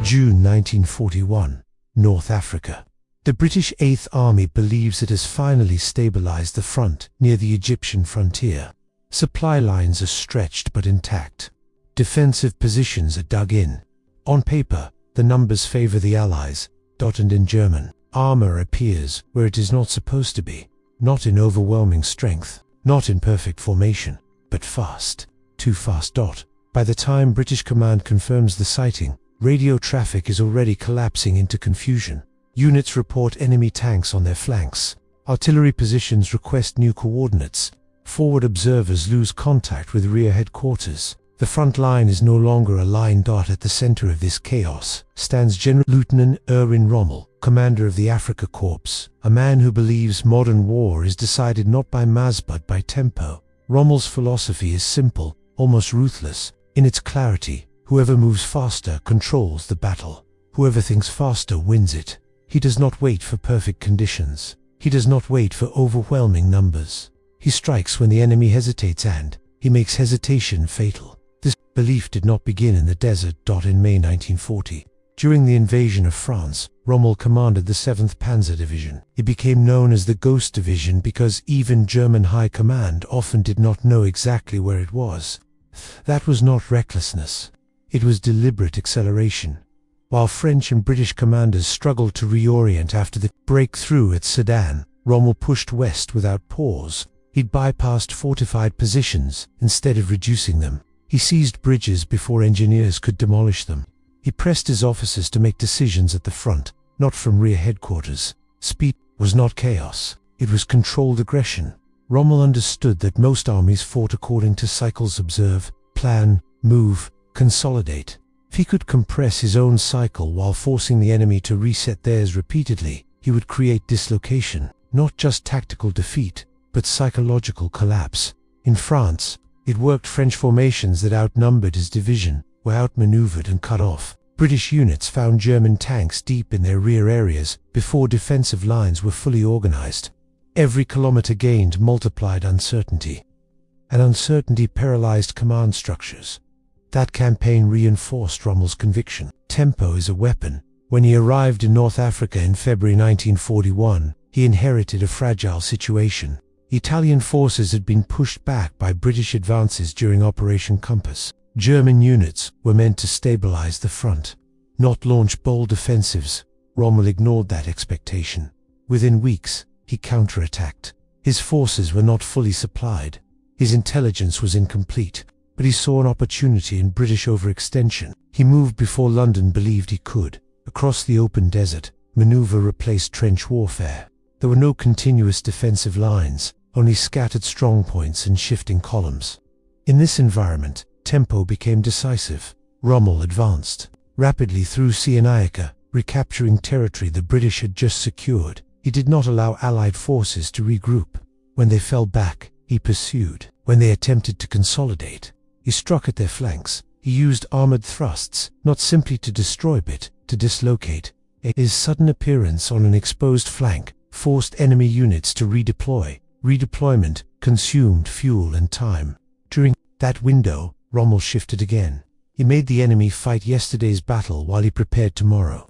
June 1941, North Africa. The British 8th Army believes it has finally stabilized the front near the Egyptian frontier. Supply lines are stretched but intact. Defensive positions are dug in. On paper, the numbers favor the Allies, and in German, armor appears where it is not supposed to be, not in overwhelming strength, not in perfect formation, but fast, too fast. By the time British command confirms the sighting, radio traffic is already collapsing into confusion. Units report enemy tanks on their flanks. Artillery positions request new coordinates. Forward observers lose contact with rear headquarters. The front line is no longer a line. At the center of this chaos stands General Lieutenant Erwin Rommel, commander of the Afrika Corps, a man who believes modern war is decided not by mass but by tempo. Rommel's philosophy is simple, almost ruthless. In its clarity, whoever moves faster controls the battle. Whoever thinks faster wins it. He does not wait for perfect conditions. He does not wait for overwhelming numbers. He strikes when the enemy hesitates, and he makes hesitation fatal. This belief did not begin in the desert. In May 1940, during the invasion of France, Rommel commanded the 7th Panzer Division. It became known as the Ghost Division because even German high command often did not know exactly where it was. That was not recklessness. It was deliberate acceleration. While French and British commanders struggled to reorient after the breakthrough at Sedan, Rommel pushed west without pause. He'd bypassed fortified positions instead of reducing them. He seized bridges before engineers could demolish them. He pressed his officers to make decisions at the front, not from rear headquarters. Speed was not chaos. It was controlled aggression. Rommel understood that most armies fought according to cycles: observe, plan, move, consolidate. If he could compress his own cycle while forcing the enemy to reset theirs repeatedly, he would create dislocation, not just tactical defeat, but psychological collapse. In France, it worked. French formations that outnumbered his division were outmaneuvered and cut off. British units found German tanks deep in their rear areas before defensive lines were fully organized. Every kilometer gained multiplied uncertainty, and uncertainty paralyzed command structures. That campaign reinforced Rommel's conviction. Tempo is a weapon. When he arrived in North Africa in February 1941, he inherited a fragile situation. Italian forces had been pushed back by British advances during Operation Compass. German units were meant to stabilize the front, not launch bold offensives. Rommel ignored that expectation. Within weeks, he counterattacked. His forces were not fully supplied. His intelligence was incomplete, but he saw an opportunity in British overextension. He moved before London believed he could. Across the open desert, maneuver replaced trench warfare. There were no continuous defensive lines, only scattered strongpoints and shifting columns. In this environment, tempo became decisive. Rommel advanced rapidly through Cyrenaica, recapturing territory the British had just secured. He did not allow Allied forces to regroup. When they fell back, he pursued. When they attempted to consolidate, he struck at their flanks. He used armored thrusts, not simply to destroy but to dislocate. His sudden appearance on an exposed flank forced enemy units to redeploy. Redeployment consumed fuel and time. During that window, Rommel shifted again. He made the enemy fight yesterday's battle while he prepared tomorrow.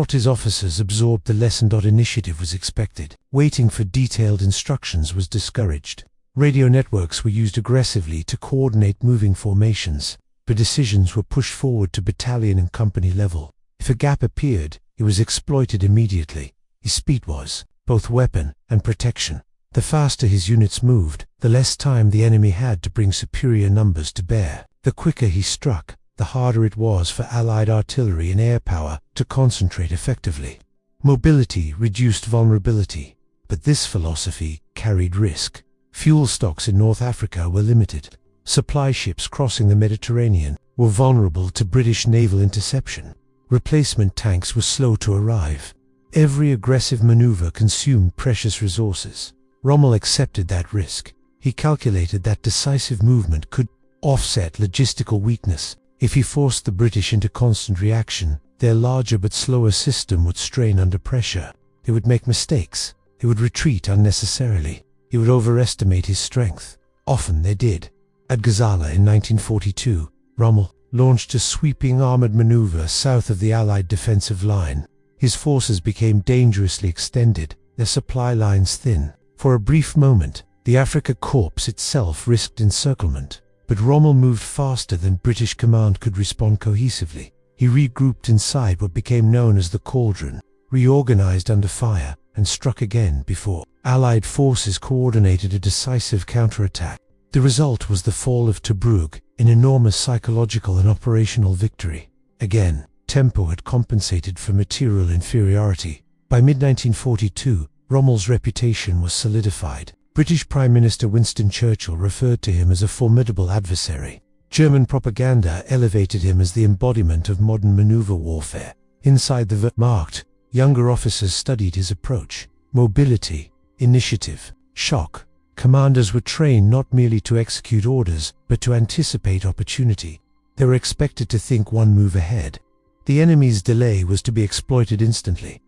His officers absorbed the lesson. Initiative was expected. Waiting for detailed instructions was discouraged. Radio networks were used aggressively to coordinate moving formations, but decisions were pushed forward to battalion and company level. If a gap appeared, it was exploited immediately. His speed was both weapon and protection. The faster his units moved, the less time the enemy had to bring superior numbers to bear. The quicker he struck, the harder it was for Allied artillery and air power to concentrate effectively. Mobility reduced vulnerability, but this philosophy carried risk. Fuel stocks in North Africa were limited. Supply ships crossing the Mediterranean were vulnerable to British naval interception. Replacement tanks were slow to arrive. Every aggressive maneuver consumed precious resources. Rommel accepted that risk. He calculated that decisive movement could offset logistical weakness. If he forced the British into constant reaction, their larger but slower system would strain under pressure. They would make mistakes. They would retreat unnecessarily. He would overestimate his strength. Often they did. At Gazala in 1942, Rommel launched a sweeping armored maneuver south of the Allied defensive line. His forces became dangerously extended, their supply lines thin. For a brief moment, the Afrika Korps itself risked encirclement, but Rommel moved faster than British command could respond cohesively. He regrouped inside what became known as the Cauldron, reorganized under fire, and struck again before Allied forces coordinated a decisive counterattack. The result was the fall of Tobruk, an enormous psychological and operational victory. Again, tempo had compensated for material inferiority. By mid-1942, Rommel's reputation was solidified. British Prime Minister Winston Churchill referred to him as a formidable adversary. German propaganda elevated him as the embodiment of modern maneuver warfare. Inside the Wehrmacht, younger officers studied his approach: mobility, initiative, shock. Commanders were trained not merely to execute orders, but to anticipate opportunity. They were expected to think one move ahead. The enemy's delay was to be exploited instantly.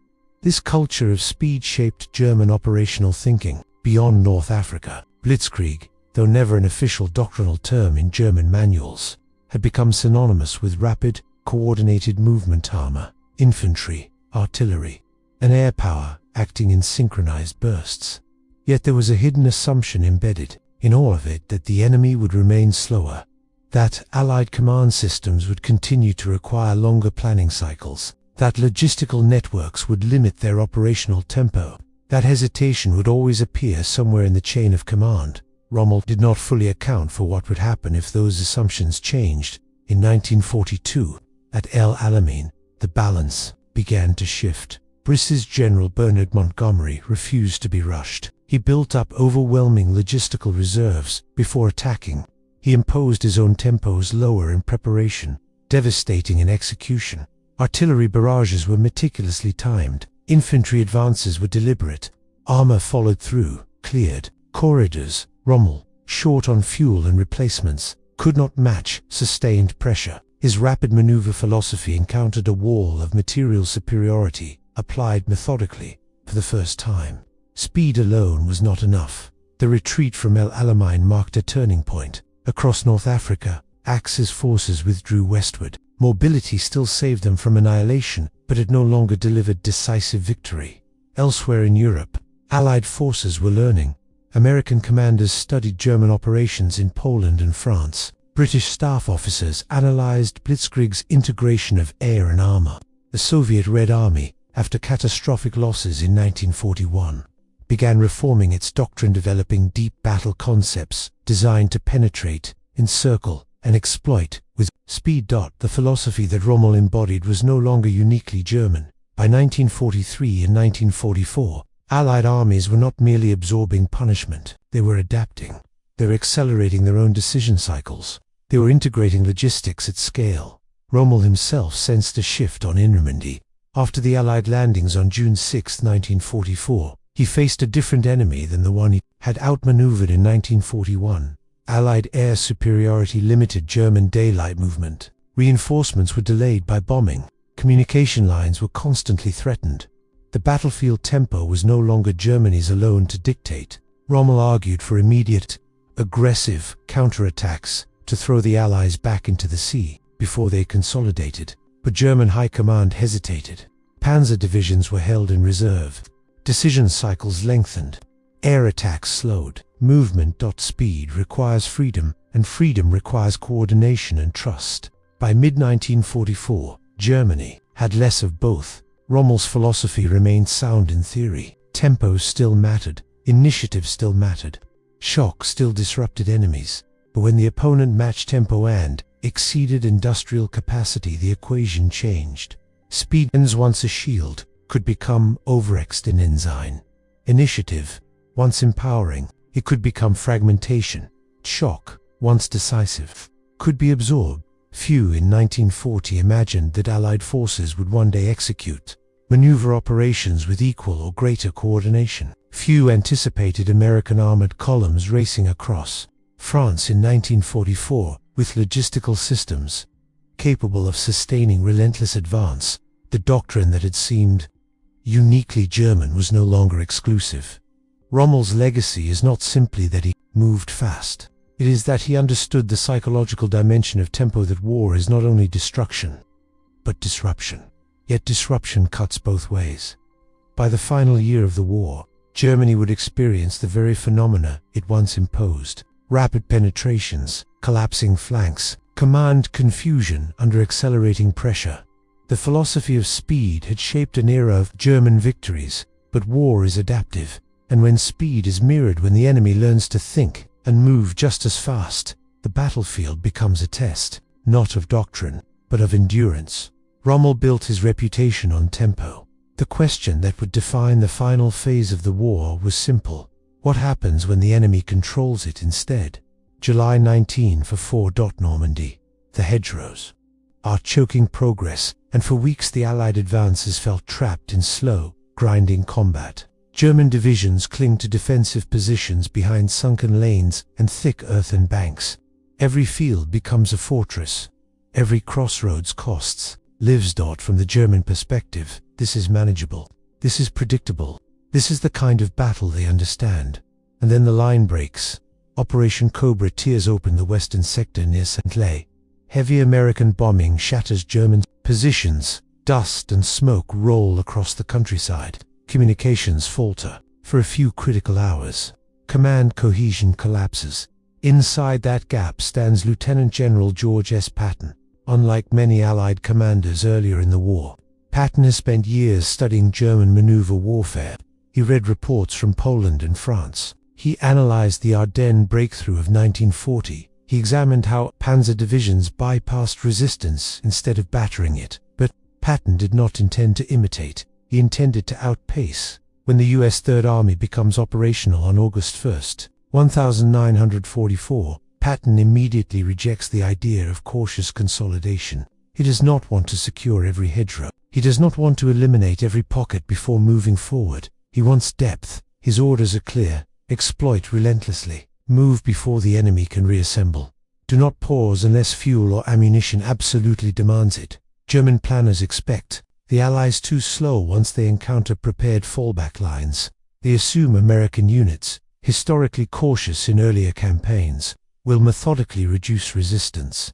This culture of speed shaped German operational thinking. Beyond North Africa, Blitzkrieg, though never an official doctrinal term in German manuals, had become synonymous with rapid, coordinated movement armor, infantry, artillery, and air power acting in synchronized bursts. Yet there was a hidden assumption embedded in all of it that the enemy would remain slower, that Allied command systems would continue to require longer planning cycles, that logistical networks would limit their operational tempo. That hesitation would always appear somewhere in the chain of command. Rommel did not fully account for what would happen if those assumptions changed. In 1942, at El Alamein, the balance began to shift. Briss's General Bernard Montgomery refused to be rushed. He built up overwhelming logistical reserves before attacking. He imposed his own tempos lower in preparation, devastating in execution. Artillery barrages were meticulously timed. Infantry advances were deliberate. Armor followed through, cleared. Corridors, Rommel, short on fuel and replacements, could not match sustained pressure. His rapid maneuver philosophy encountered a wall of material superiority, applied methodically, for the first time. Speed alone was not enough. The retreat from El Alamein marked a turning point. Across North Africa, Axis forces withdrew westward. Mobility still saved them from annihilation, but it no longer delivered decisive victory. Elsewhere in Europe, Allied forces were learning. American commanders studied German operations in Poland and France. British staff officers analyzed Blitzkrieg's integration of air and armor. The Soviet Red Army, after catastrophic losses in 1941, began reforming its doctrine, developing deep battle concepts designed to penetrate, encircle, and exploit with speed. The philosophy that Rommel embodied was no longer uniquely German. By 1943 and 1944, Allied armies were not merely absorbing punishment, they were adapting. They were accelerating their own decision cycles. They were integrating logistics at scale. Rommel himself sensed a shift on Normandy. After the Allied landings on June 6, 1944, he faced a different enemy than the one he had outmaneuvered in 1941. Allied air superiority limited German daylight movement. Reinforcements were delayed by bombing. Communication lines were constantly threatened. The battlefield tempo was no longer Germany's alone to dictate. Rommel argued for immediate, aggressive counterattacks to throw the Allies back into the sea before they consolidated. But German high command hesitated. Panzer divisions were held in reserve. Decision cycles lengthened. Air attacks slowed. Movement. Speed requires freedom, and freedom requires coordination and trust. By mid-1944, Germany had less of both. Rommel's philosophy remained sound in theory. Tempo still mattered. Initiative still mattered. Shock still disrupted enemies. But when the opponent matched tempo and exceeded industrial capacity, the equation changed. Speed, once a shield, could become Overextendensein. Initiative, once empowering, it could become fragmentation. Shock, once decisive, could be absorbed. Few in 1940 imagined that Allied forces would one day execute maneuver operations with equal or greater coordination. Few anticipated American armored columns racing across France in 1944 with logistical systems capable of sustaining relentless advance. The doctrine that had seemed uniquely German was no longer exclusive. Rommel's legacy is not simply that he moved fast. It is that he understood the psychological dimension of tempo, that war is not only destruction, but disruption. Yet disruption cuts both ways. By the final year of the war, Germany would experience the very phenomena it once imposed: rapid penetrations, collapsing flanks, command confusion under accelerating pressure. The philosophy of speed had shaped an era of German victories, but war is adaptive, and when speed is mirrored, when the enemy learns to think and move just as fast, the battlefield becomes a test, not of doctrine, but of endurance. Rommel built his reputation on tempo. The question that would define the final phase of the war was simple: what happens when the enemy controls it instead? July 19 for 4. Normandy. The hedgerows are choking progress, and for weeks the Allied advances felt trapped in slow, grinding combat. German divisions cling to defensive positions behind sunken lanes and thick earthen banks. Every field becomes a fortress. Every crossroads costs lives. From the German perspective, this is manageable. This is predictable. This is the kind of battle they understand. And then the line breaks. Operation Cobra tears open the western sector near Saint-Lay. Heavy American bombing shatters German positions. Dust and smoke roll across the countryside. Communications falter for a few critical hours. Command cohesion collapses. Inside that gap stands Lieutenant General George S. Patton. Unlike many Allied commanders earlier in the war, Patton has spent years studying German maneuver warfare. He read reports from Poland and France. He analyzed the Ardennes breakthrough of 1940. He examined how panzer divisions bypassed resistance instead of battering it. But Patton did not intend to imitate. He intended to outpace. When the U.S. Third Army becomes operational on August 1, 1944, Patton immediately rejects the idea of cautious consolidation. He does not want to secure every hedgerow. He does not want to eliminate every pocket before moving forward. He wants depth. His orders are clear: exploit relentlessly. Move before the enemy can reassemble. Do not pause unless fuel or ammunition absolutely demands it. German planners expect the Allies too slow once they encounter prepared fallback lines. They assume American units, historically cautious in earlier campaigns, will methodically reduce resistance.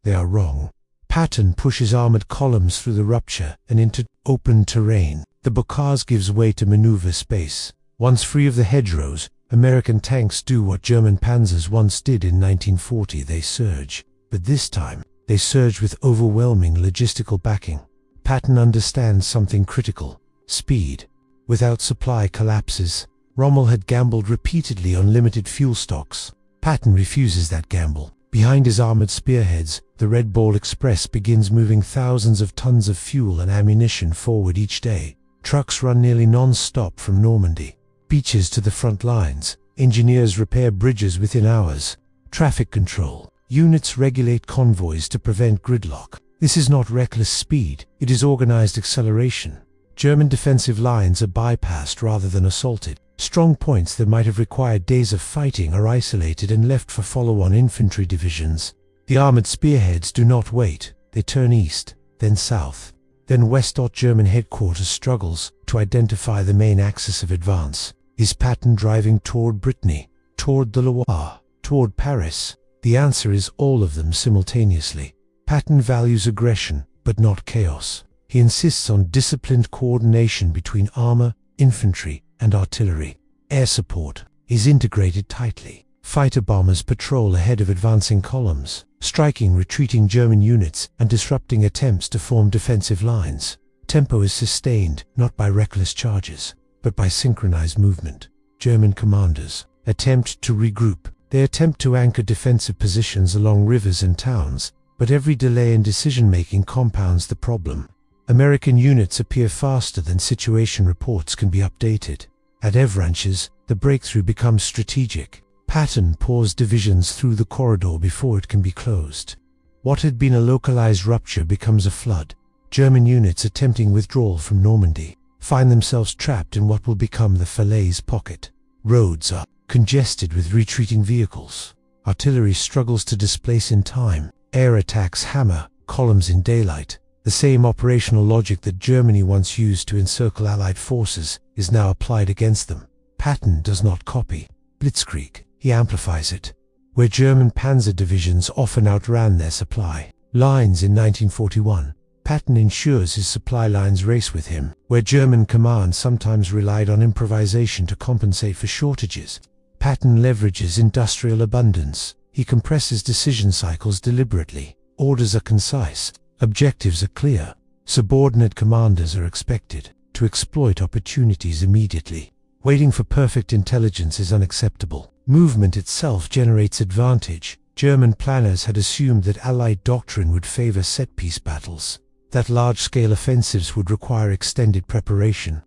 They are wrong. Patton pushes armored columns through the rupture and into open terrain. The Bocage gives way to maneuver space. Once free of the hedgerows, American tanks do what German panzers once did in 1940. They surge. But this time, they surge with overwhelming logistical backing. Patton understands something critical: speed. Without supply collapses. Rommel had gambled repeatedly on limited fuel stocks. Patton refuses that gamble. Behind his armored spearheads, the Red Ball Express begins moving thousands of tons of fuel and ammunition forward each day. Trucks run nearly non-stop from Normandy. Beaches to the front lines. Engineers repair bridges within hours. Traffic control. Units regulate convoys to prevent gridlock. This is not reckless speed, it is organized acceleration. German defensive lines are bypassed rather than assaulted. Strong points that might have required days of fighting are isolated and left for follow-on infantry divisions. The armored spearheads do not wait. They turn east, then south, then west. German headquarters struggles to identify the main axis of advance. Is Patton driving toward Brittany, toward the Loire, toward Paris? The answer is all of them simultaneously. Patton values aggression, but not chaos. He insists on disciplined coordination between armor, infantry, and artillery. Air support is integrated tightly. Fighter bombers patrol ahead of advancing columns, striking retreating German units and disrupting attempts to form defensive lines. Tempo is sustained not by reckless charges, but by synchronized movement. German commanders attempt to regroup. They attempt to anchor defensive positions along rivers and towns, but every delay in decision-making compounds the problem. American units appear faster than situation reports can be updated. At Evranches, the breakthrough becomes strategic. Patton pours divisions through the corridor before it can be closed. What had been a localized rupture becomes a flood. German units attempting withdrawal from Normandy find themselves trapped in what will become the Falaise pocket. Roads are congested with retreating vehicles. Artillery struggles to displace in time. Air attacks hammer columns in daylight. The same operational logic that Germany once used to encircle Allied forces is now applied against them. Patton does not copy blitzkrieg, he amplifies it. where German panzer divisions often outran their supply lines in 1941. Patton ensures his supply lines race with him, where German command sometimes relied on improvisation to compensate for shortages. Patton leverages industrial abundance. He compresses decision cycles deliberately. Orders are concise. Objectives are clear. Subordinate commanders are expected to exploit opportunities immediately. Waiting for perfect intelligence is unacceptable. Movement itself generates advantage. German planners had assumed that Allied doctrine would favor set-piece battles, that large-scale offensives would require extended preparation.